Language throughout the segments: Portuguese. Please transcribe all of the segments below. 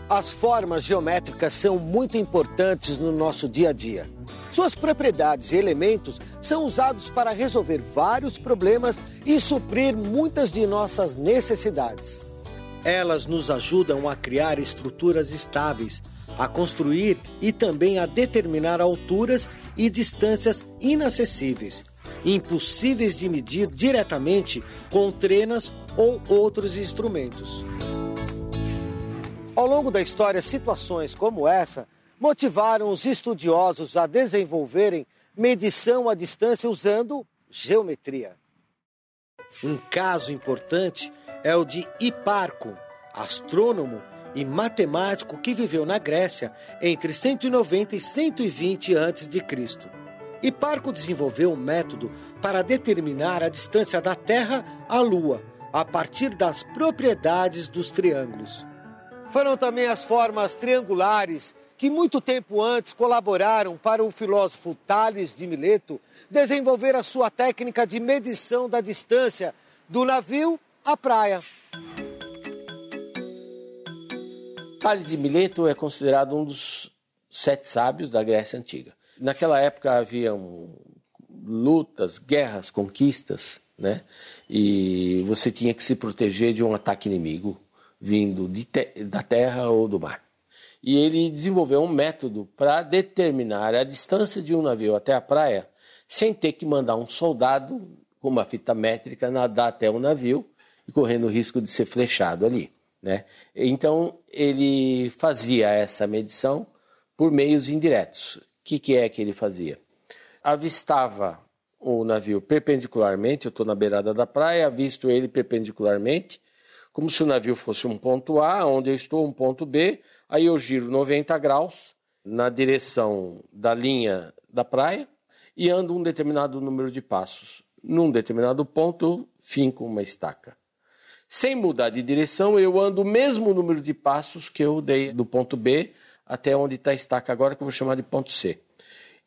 As formas geométricas são muito importantes no nosso dia a dia. Suas propriedades e elementos são usados para resolver vários problemas e suprir muitas de nossas necessidades. Elas nos ajudam a criar estruturas estáveis, a construir e também a determinar alturas e distâncias inacessíveis, impossíveis de medir diretamente com trenas ou outros instrumentos. Ao longo da história, situações como essa motivaram os estudiosos a desenvolverem medição à distância usando geometria. Um caso importante é o de Hiparco, astrônomo e matemático que viveu na Grécia entre 190 e 120 a.C. Hiparco desenvolveu um método para determinar a distância da Terra à Lua, a partir das propriedades dos triângulos. Foram também as formas triangulares que muito tempo antes colaboraram para o filósofo Tales de Mileto desenvolver a sua técnica de medição da distância do navio à praia. Tales de Mileto é considerado um dos 7 sábios da Grécia Antiga. Naquela época haviam lutas, guerras, conquistas, né? E você tinha que se proteger de um ataque inimigo vindo da terra ou do mar. E ele desenvolveu um método para determinar a distância de um navio até a praia sem ter que mandar um soldado com uma fita métrica nadar até o navio e correndo o risco de ser flechado ali, né? Então ele fazia essa medição por meios indiretos. O que é que ele fazia? Avistava o navio perpendicularmente, eu estou na beirada da praia, avisto ele perpendicularmente, como se o navio fosse um ponto A, onde eu estou um ponto B, aí eu giro 90 graus na direção da linha da praia e ando um determinado número de passos. Num determinado ponto eu finco uma estaca. Sem mudar de direção, eu ando o mesmo número de passos que eu dei do ponto B até onde está a estaca agora, que eu vou chamar de ponto C.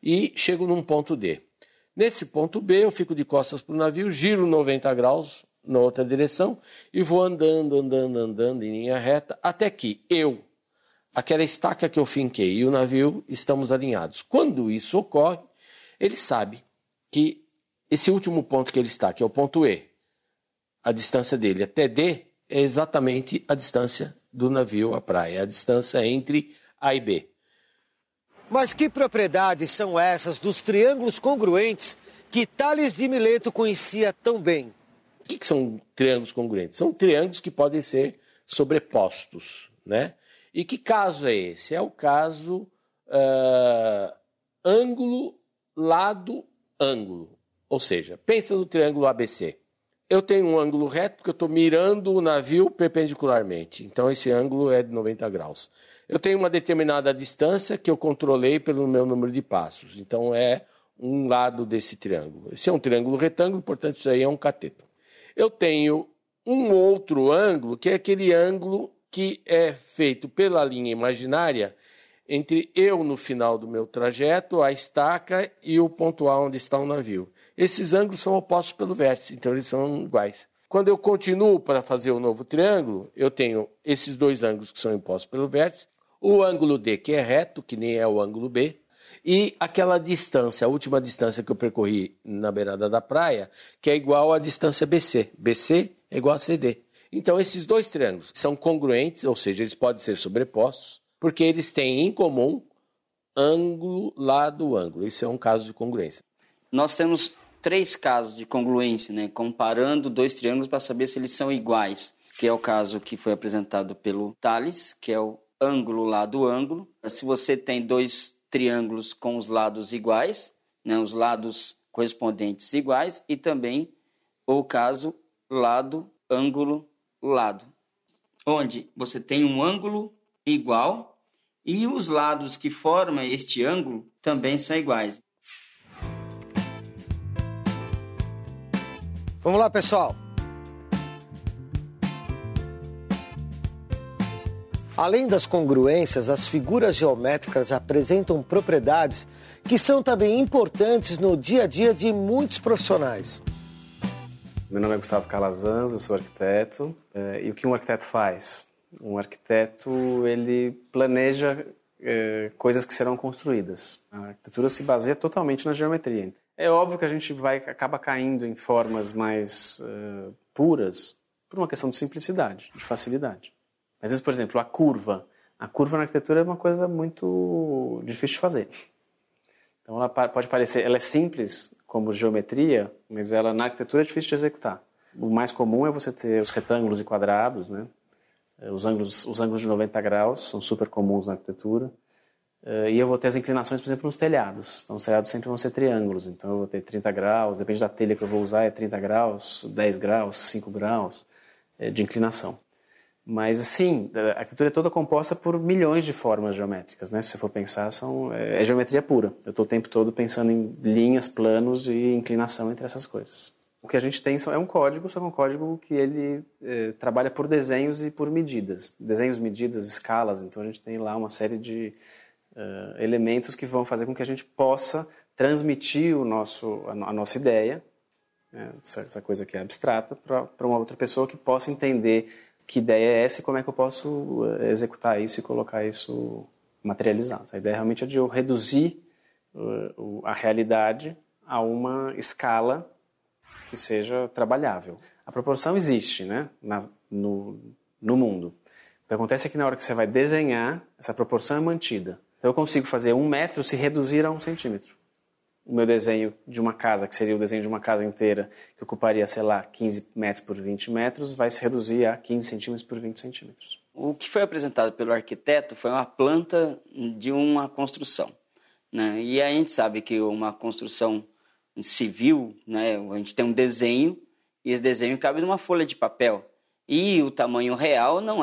E chego num ponto D. Nesse ponto B, eu fico de costas para o navio, giro 90 graus na outra direção e vou andando em linha reta até que aquela estaca que eu finquei e o navio estamos alinhados. Quando isso ocorre, ele sabe que esse último ponto que ele está, que é o ponto E, a distância dele até D é exatamente a distância do navio à praia, a distância entre A e B. Mas que propriedades são essas dos triângulos congruentes que Tales de Mileto conhecia tão bem? O que são triângulos congruentes? São triângulos que podem ser sobrepostos, né? E que caso é esse? É o caso ângulo, lado, ângulo. Ou seja, pensa no triângulo ABC. Eu tenho um ângulo reto porque eu estou mirando o navio perpendicularmente. Então esse ângulo é de 90 graus. Eu tenho uma determinada distância que eu controlei pelo meu número de passos. Então é um lado desse triângulo. Esse é um triângulo retângulo, portanto isso aí é um cateto. Eu tenho um outro ângulo, que é aquele ângulo que é feito pela linha imaginária entre eu no final do meu trajeto, a estaca e o ponto A onde está o navio. Esses ângulos são opostos pelo vértice, então eles são iguais. Quando eu continuo para fazer o novo triângulo, eu tenho esses dois ângulos que são opostos pelo vértice, o ângulo D, que é reto, que nem é o ângulo B, e aquela distância, a última distância que eu percorri na beirada da praia, que é igual à distância BC. BC é igual a CD. Então, esses dois triângulos são congruentes, ou seja, eles podem ser sobrepostos, porque eles têm em comum ângulo, lado, ângulo. Isso é um caso de congruência. Nós temos 3 casos de congruência, né? Comparando 2 triângulos para saber se eles são iguais, que é o caso que foi apresentado pelo Tales, que é o ângulo, lado, ângulo. Se você tem 2 triângulos com os lados iguais, né? Os lados correspondentes iguais, e também o caso lado, ângulo, lado, onde você tem um ângulo igual e os lados que formam este ângulo também são iguais. Vamos lá, pessoal. Além das congruências, as figuras geométricas apresentam propriedades que são também importantes no dia a dia de muitos profissionais. Meu nome é Gustavo Calazans, eu sou arquiteto. E o que um arquiteto faz? Um arquiteto, ele planeja coisas que serão construídas. A arquitetura se baseia totalmente na geometria. É óbvio que a gente acaba caindo em formas mais puras por uma questão de simplicidade, de facilidade. Às vezes, por exemplo, a curva na arquitetura é uma coisa muito difícil de fazer. Então ela pode parecer, ela é simples como geometria, mas ela na arquitetura é difícil de executar. O mais comum é você ter os retângulos e quadrados, né? Os ângulos de 90 graus são super comuns na arquitetura. E eu vou ter as inclinações, por exemplo, nos telhados. Então os telhados sempre vão ser triângulos. Então eu vou ter 30 graus, depende da telha que eu vou usar, é 30 graus, 10 graus, 5 graus de inclinação. Mas, sim, a arquitetura é toda composta por milhões de formas geométricas, né? Se você for pensar, é geometria pura. Eu estou o tempo todo pensando em linhas, planos e inclinação entre essas coisas. O que a gente tem é um código, só que é um código que ele trabalha por desenhos e por medidas. Desenhos, medidas, escalas. Então, a gente tem lá uma série de elementos que vão fazer com que a gente possa transmitir a nossa ideia, né? Essa coisa que é abstrata, para uma outra pessoa que possa entender que ideia é essa e como é que eu posso executar isso e colocar isso materializado. A ideia realmente é de eu reduzir a realidade a uma escala que seja trabalhável. A proporção existe, né, no mundo. O que acontece é que na hora que você vai desenhar, essa proporção é mantida. Então eu consigo fazer 1 metro se reduzir a 1 centímetro. O meu desenho de uma casa, que seria o desenho de uma casa inteira, que ocuparia, sei lá, 15 metros por 20 metros, vai se reduzir a 15 centímetros por 20 centímetros. O que foi apresentado pelo arquiteto foi uma planta de uma construção, né? E a gente sabe que uma construção civil, né, a gente tem um desenho, e esse desenho cabe numa folha de papel. E o tamanho real não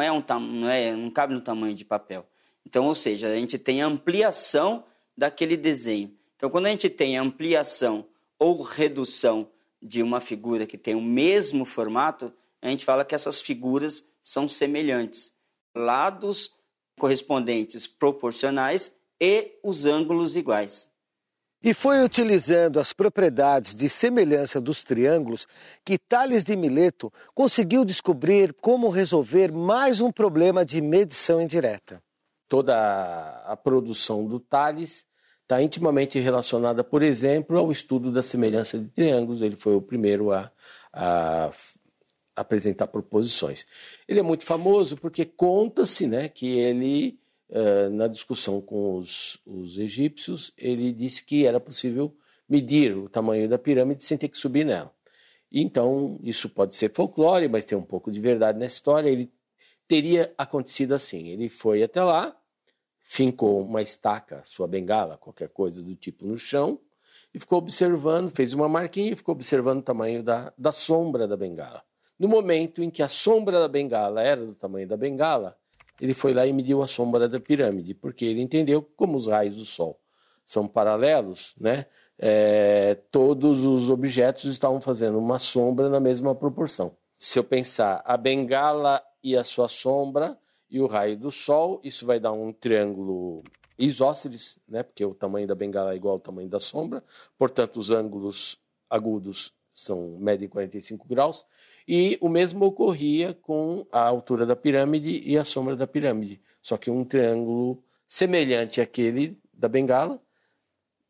cabe no tamanho de papel. Então, ou seja, a gente tem a ampliação daquele desenho. Então, quando a gente tem ampliação ou redução de uma figura que tem o mesmo formato, a gente fala que essas figuras são semelhantes. Lados correspondentes proporcionais e os ângulos iguais. E foi utilizando as propriedades de semelhança dos triângulos que Tales de Mileto conseguiu descobrir como resolver mais um problema de medição indireta. Toda a produção do Tales está intimamente relacionada, por exemplo, ao estudo da semelhança de triângulos. Ele foi o primeiro a apresentar proposições. Ele é muito famoso porque conta-se, né, que ele, na discussão com os egípcios, ele disse que era possível medir o tamanho da pirâmide sem ter que subir nela. Então, isso pode ser folclore, mas tem um pouco de verdade nessa história. Ele teria acontecido assim. Ele foi até lá, fincou uma estaca, sua bengala, qualquer coisa do tipo no chão, e ficou observando, fez uma marquinha e ficou observando o tamanho da sombra da bengala. No momento em que a sombra da bengala era do tamanho da bengala, ele foi lá e mediu a sombra da pirâmide, porque ele entendeu que, como os raios do Sol são paralelos, né, todos os objetos estavam fazendo uma sombra na mesma proporção. Se eu pensar a bengala e a sua sombra e o raio do Sol, isso vai dar um triângulo isósceles, né? Porque o tamanho da bengala é igual ao tamanho da sombra, portanto os ângulos agudos medem 45 graus, e o mesmo ocorria com a altura da pirâmide e a sombra da pirâmide, só que um triângulo semelhante àquele da bengala,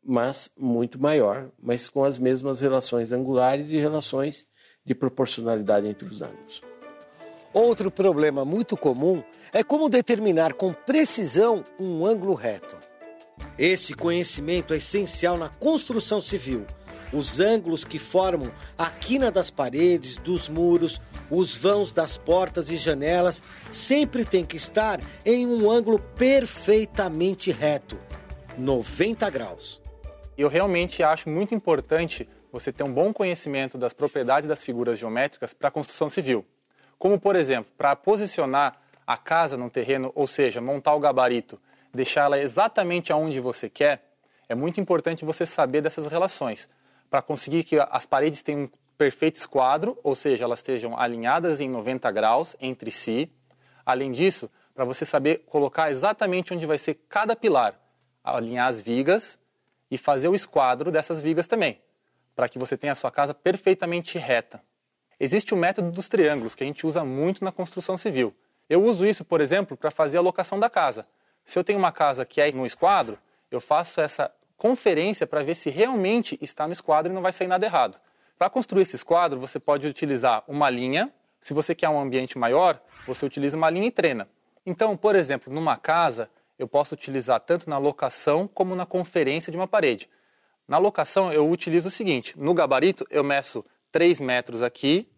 mas muito maior, mas com as mesmas relações angulares e relações de proporcionalidade entre os ângulos. Outro problema muito comum é como determinar com precisão um ângulo reto. Esse conhecimento é essencial na construção civil. Os ângulos que formam a quina das paredes, dos muros, os vãos das portas e janelas sempre têm que estar em um ângulo perfeitamente reto, 90 graus. Eu realmente acho muito importante você ter um bom conhecimento das propriedades das figuras geométricas para a construção civil. Como, por exemplo, para posicionar a casa no terreno, ou seja, montar o gabarito, deixá-la exatamente aonde você quer, é muito importante você saber dessas relações, para conseguir que as paredes tenham um perfeito esquadro, ou seja, elas estejam alinhadas em 90 graus entre si. Além disso, para você saber colocar exatamente onde vai ser cada pilar, alinhar as vigas e fazer o esquadro dessas vigas também, para que você tenha a sua casa perfeitamente reta. Existe o método dos triângulos, que a gente usa muito na construção civil. Eu uso isso, por exemplo, para fazer a locação da casa. Se eu tenho uma casa que é no esquadro, eu faço essa conferência para ver se realmente está no esquadro e não vai sair nada errado. Para construir esse esquadro, você pode utilizar uma linha. Se você quer um ambiente maior, você utiliza uma linha e trena. Então, por exemplo, numa casa, eu posso utilizar tanto na locação como na conferência de uma parede. Na locação, eu utilizo o seguinte: no gabarito, eu meço 3 metros aqui,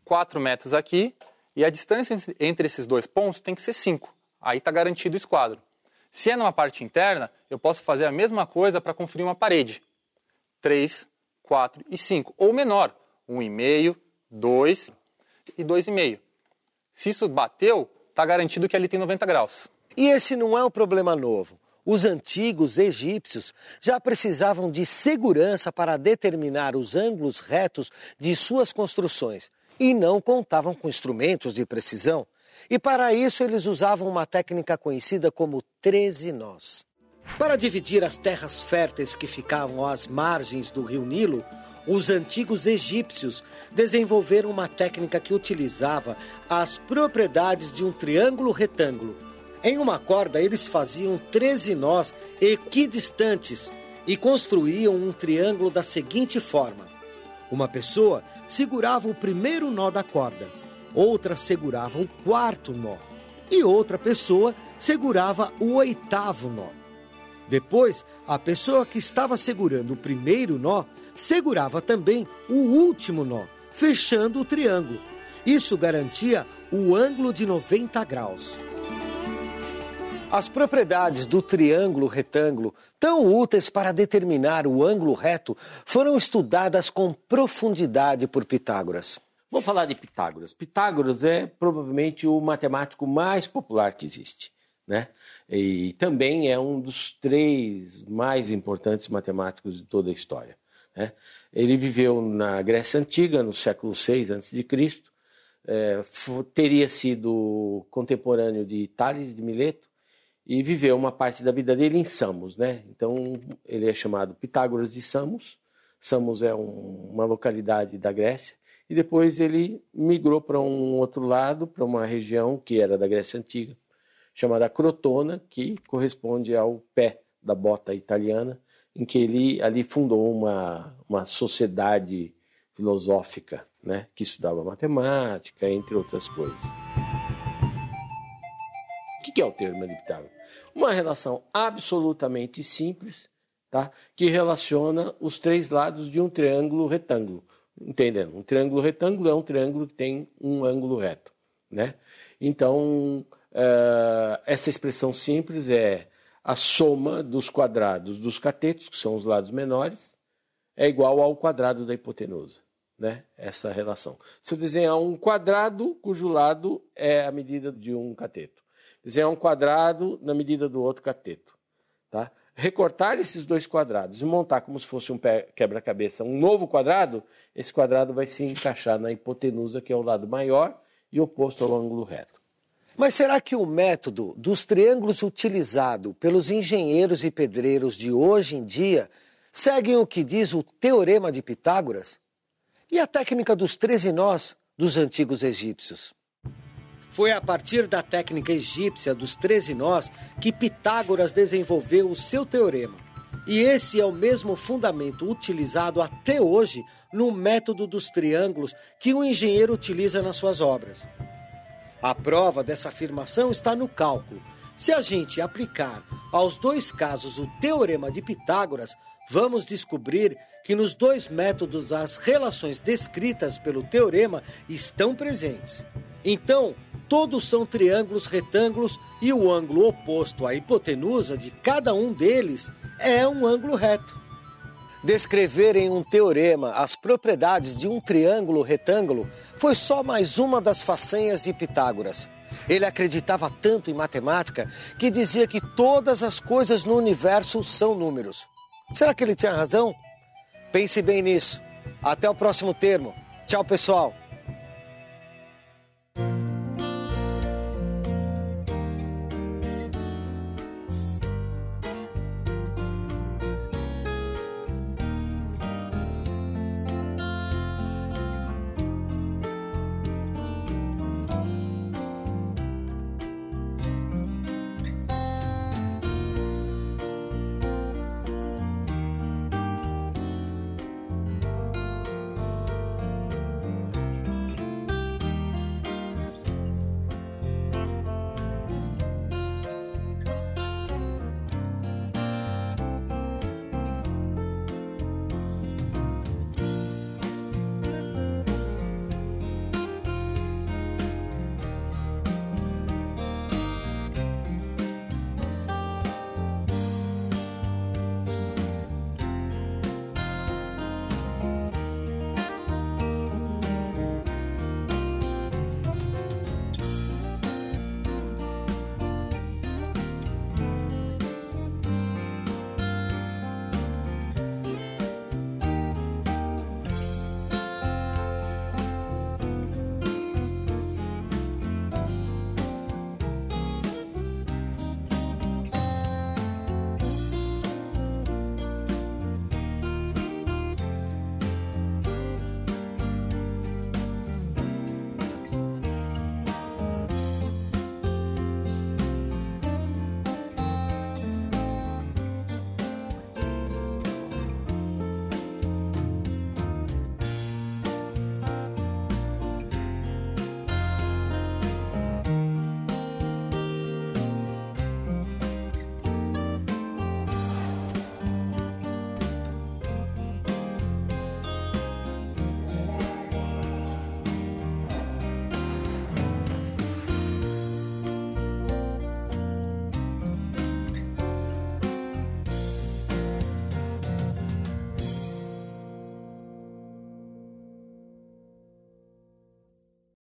4 metros aqui, e a distância entre esses dois pontos tem que ser 5. Aí está garantido o esquadro. Se é numa parte interna, eu posso fazer a mesma coisa para construir uma parede. 3, 4 e 5. Ou menor, 1,5, 2 e 2,5. Se isso bateu, está garantido que ali tem 90 graus. E esse não é um problema novo. Os antigos egípcios já precisavam de segurança para determinar os ângulos retos de suas construções e não contavam com instrumentos de precisão. E para isso eles usavam uma técnica conhecida como 13 nós. Para dividir as terras férteis que ficavam às margens do rio Nilo, os antigos egípcios desenvolveram uma técnica que utilizava as propriedades de um triângulo retângulo. Em uma corda, eles faziam 13 nós equidistantes e construíam um triângulo da seguinte forma: uma pessoa segurava o primeiro nó da corda, outra segurava o 4º nó e outra pessoa segurava o 8º nó. Depois, a pessoa que estava segurando o primeiro nó segurava também o último nó, fechando o triângulo. Isso garantia o ângulo de 90 graus. As propriedades do triângulo retângulo, tão úteis para determinar o ângulo reto, foram estudadas com profundidade por Pitágoras. Vamos falar de Pitágoras. Pitágoras é provavelmente o matemático mais popular que existe, né? E também é um dos 3 mais importantes matemáticos de toda a história, né? Ele viveu na Grécia Antiga, no século VI a.C., teria sido contemporâneo de Tales de Mileto, e viveu uma parte da vida dele em Samos, né? Então, ele é chamado Pitágoras de Samos. Samos é uma localidade da Grécia. E depois ele migrou para um outro lado, para uma região que era da Grécia Antiga, chamada Crotona, que corresponde ao pé da bota italiana, em que ele ali fundou uma sociedade filosófica, né? Que estudava matemática, entre outras coisas. O que é o teorema de Pitágoras? Uma relação absolutamente simples, tá? Que relaciona os 3 lados de um triângulo retângulo. Entendendo? Um triângulo retângulo é um triângulo que tem um ângulo reto, né? Então, essa expressão simples é a soma dos quadrados dos catetos, que são os lados menores, é igual ao quadrado da hipotenusa, né? Essa relação. Se eu desenhar um quadrado cujo lado é a medida de um cateto, desenhar um quadrado na medida do outro cateto, tá? Recortar esses 2 quadrados e montar como se fosse um quebra-cabeça um novo quadrado, esse quadrado vai se encaixar na hipotenusa, que é o lado maior e oposto ao ângulo reto. Mas será que o método dos triângulos utilizado pelos engenheiros e pedreiros de hoje em dia seguem o que diz o Teorema de Pitágoras? E a técnica dos 13 nós dos antigos egípcios? Foi a partir da técnica egípcia dos 13 nós que Pitágoras desenvolveu o seu teorema. E esse é o mesmo fundamento utilizado até hoje no método dos triângulos que o engenheiro utiliza nas suas obras. A prova dessa afirmação está no cálculo. Se a gente aplicar aos 2 casos o teorema de Pitágoras, vamos descobrir que nos 2 métodos as relações descritas pelo teorema estão presentes. Então, todos são triângulos retângulos e o ângulo oposto à hipotenusa de cada um deles é um ângulo reto. Descrever em um teorema as propriedades de um triângulo retângulo foi só mais uma das façanhas de Pitágoras. Ele acreditava tanto em matemática que dizia que todas as coisas no universo são números. Será que ele tinha razão? Pense bem nisso. Até o próximo termo. Tchau, pessoal.